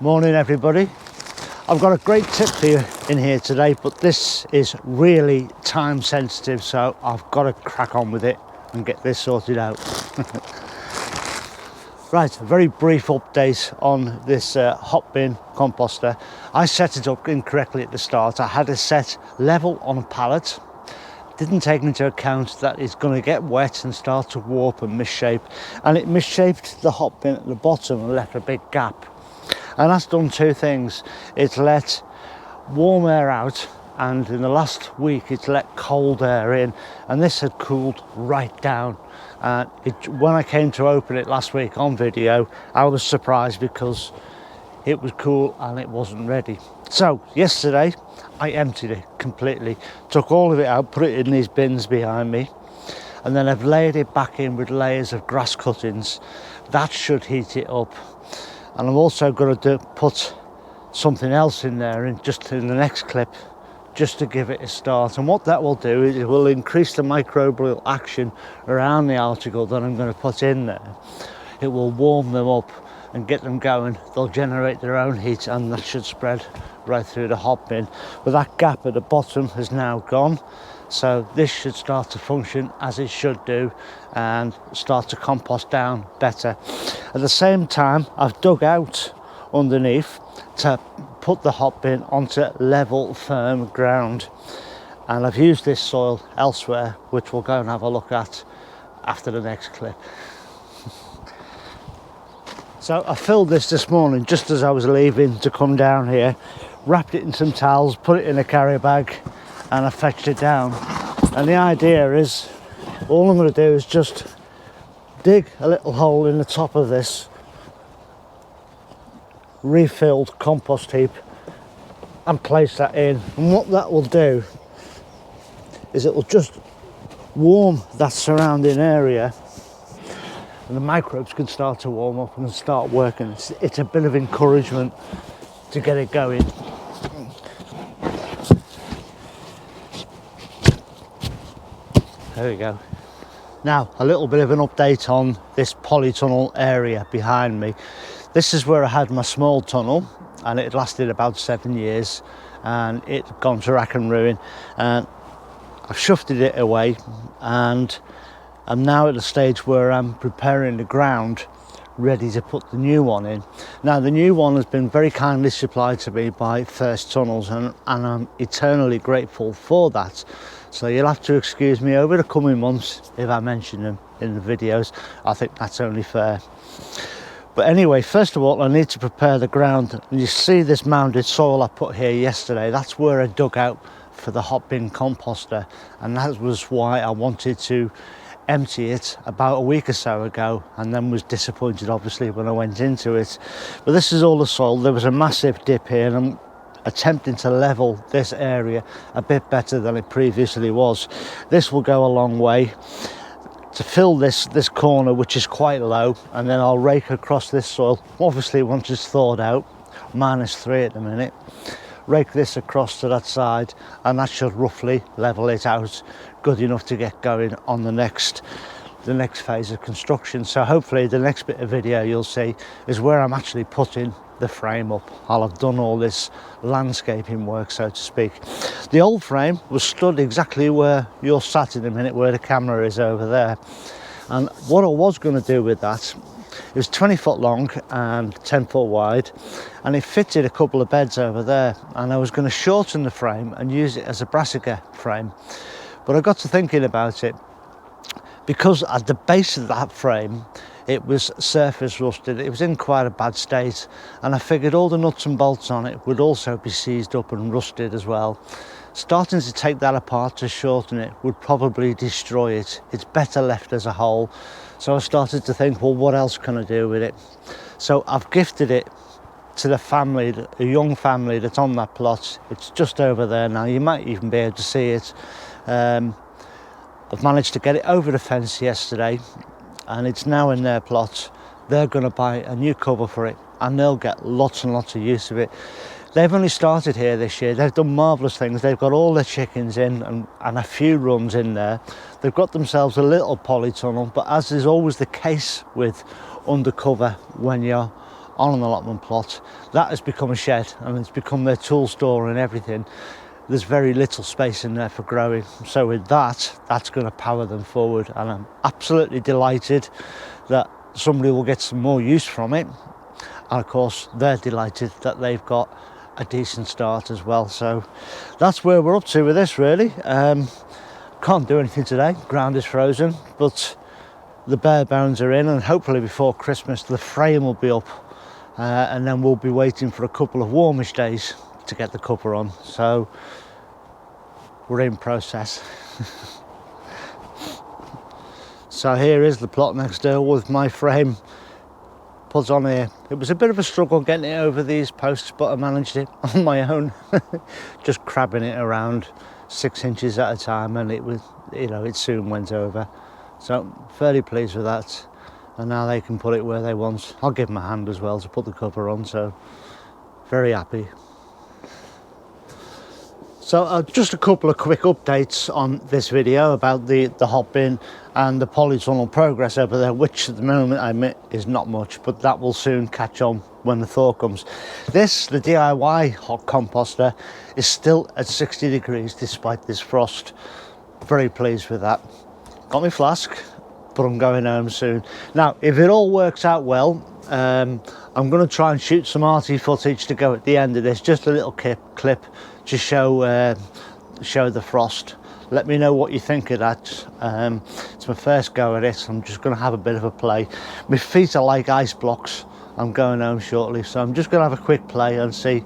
Morning everybody. I've got a great tip for you in here today, but this is really time sensitive, so I've got to crack on with it and get this sorted out. Right, a very brief update on this Hotbin composter. I set it up incorrectly at the start. I had it set level on a pallet. Didn't take into account that it's going to get wet and start to warp and misshape, and it misshaped the Hotbin at the bottom and left a big gap. And that's done two things. It's let warm air out, and in the last week it's let cold air in, and this had cooled right down. When I came to open it last week on video, I was surprised because it was cool and it wasn't ready. So yesterday I emptied it completely, took all of it out, put it in these bins behind me, and then I've layered it back in with layers of grass cuttings. That should heat it up. And I'm also going to put something else in there just in the next clip, just to give it a start. And what that will do is it will increase the microbial action around the article that I'm going to put in there. It will warm them up and get them going. They'll generate their own heat, and that should spread right through the Hotbin. But that gap at the bottom has now gone, so this should start to function as it should do and start to compost down better. At the same time, I've dug out underneath to put the Hotbin onto level, firm ground, and I've used this soil elsewhere, which we'll go and have a look at after the next clip. So I filled this morning just as I was leaving to come down here, wrapped it in some towels, put it in a carrier bag, and I fetched it down. And the idea is, all I'm going to do is just dig a little hole in the top of this refilled compost heap and place that in. And what that will do is it will just warm that surrounding area, and the microbes can start to warm up and start working. It's a bit of encouragement to get it going. There we go. Now, a little bit of an update on this polytunnel area behind me. This is where I had my small tunnel, and it lasted about 7 years, and it had gone to rack and ruin, and I've shifted it away, and I'm now at a stage where I'm preparing the ground ready to put the new one in. Now, the new one has been very kindly supplied to me by First Tunnels, and I'm eternally grateful for that. So you'll have to excuse me over the coming months if I mention them in the videos. I think that's only fair. But anyway, first of all, I need to prepare the ground. And you see this mounded soil I put here yesterday, that's where I dug out for the Hotbin composter, and that was why I wanted to empty it about a week or so ago, and then was disappointed obviously when I went into it. But this is all the soil. There was a massive dip here, and I'm attempting to level this area a bit better than it previously was. This will go a long way to fill this corner, which is quite low, and then I'll rake across this soil, obviously once it's thawed out, -3 at the minute. Rake this across to that side, and that should roughly level it out good enough to get going on the next phase of construction. So hopefully the next bit of video you'll see is where I'm actually putting the frame up. I'll have done all this landscaping work, so to speak. The old frame was stood exactly where you're sat in a minute, where the camera is over there. And what I was going to do with that, it was 20 foot long and 10 foot wide, and it fitted a couple of beds over there, and I was going to shorten the frame and use it as a brassica frame. But I got to thinking about it, because at the base of that frame it was surface rusted. It was in quite a bad state, and I figured all the nuts and bolts on it would also be seized up and rusted as well. Starting to take that apart to shorten it would probably destroy it. It's better left as a whole. So I started to think, well, what else can I do with it? So I've gifted it to the family, a young family that's on that plot. It's just over there now. You might even be able to see it. I've managed to get it over the fence yesterday, and it's now in their plot. They're going to buy a new cover for it, and they'll get lots and lots of use of it. They've only started here this year. They've done marvellous things. They've got all their chickens in and a few runs in there. They've got themselves a little polytunnel, but as is always the case with undercover when you're on an allotment plot. That has become a shed and it's become their tool store and everything. There's very little space in there for growing. So with that, that's going to power them forward. And I'm absolutely delighted that somebody will get some more use from it. And of course, they're delighted that they've got a decent start as well. So that's where we're up to with this, really. Can't do anything today. Ground is frozen, but the bare bones are in, and hopefully before Christmas the frame will be up, and then we'll be waiting for a couple of warmish days to get the cover on. So we're in process. So here is the plot next door with my frame put on here. It was a bit of a struggle getting it over these posts, but I managed it on my own. Just crabbing it around 6 inches at a time, and it was, you know, it soon went over. So fairly pleased with that, and now they can put it where they want. I'll give them a hand as well to put the cover on, so very happy. So just a couple of quick updates on this video about the Hotbin and the Polytunnel progress over there, which at the moment I admit is not much, but that will soon catch on when the thaw comes. This, the DIY hot composter, is still at 60 degrees despite this frost. Very pleased with that. Got my flask, but I'm going home soon. Now, if it all works out well, I'm going to try and shoot some arty footage to go at the end of this, just a little clip to show the frost. Let me know what you think of that. It's my first go at it. I'm just going to have a bit of a play. My feet are like ice blocks. I'm going home shortly, so I'm just going to have a quick play and see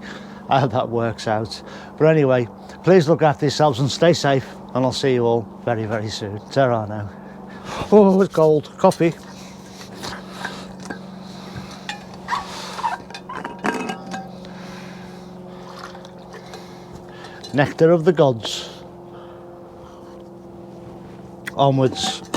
how that works out. But anyway, please look after yourselves and stay safe, and I'll see you all very, very soon. Ta-ra now. Oh, it's cold. Coffee. Nectar of the gods. Onwards.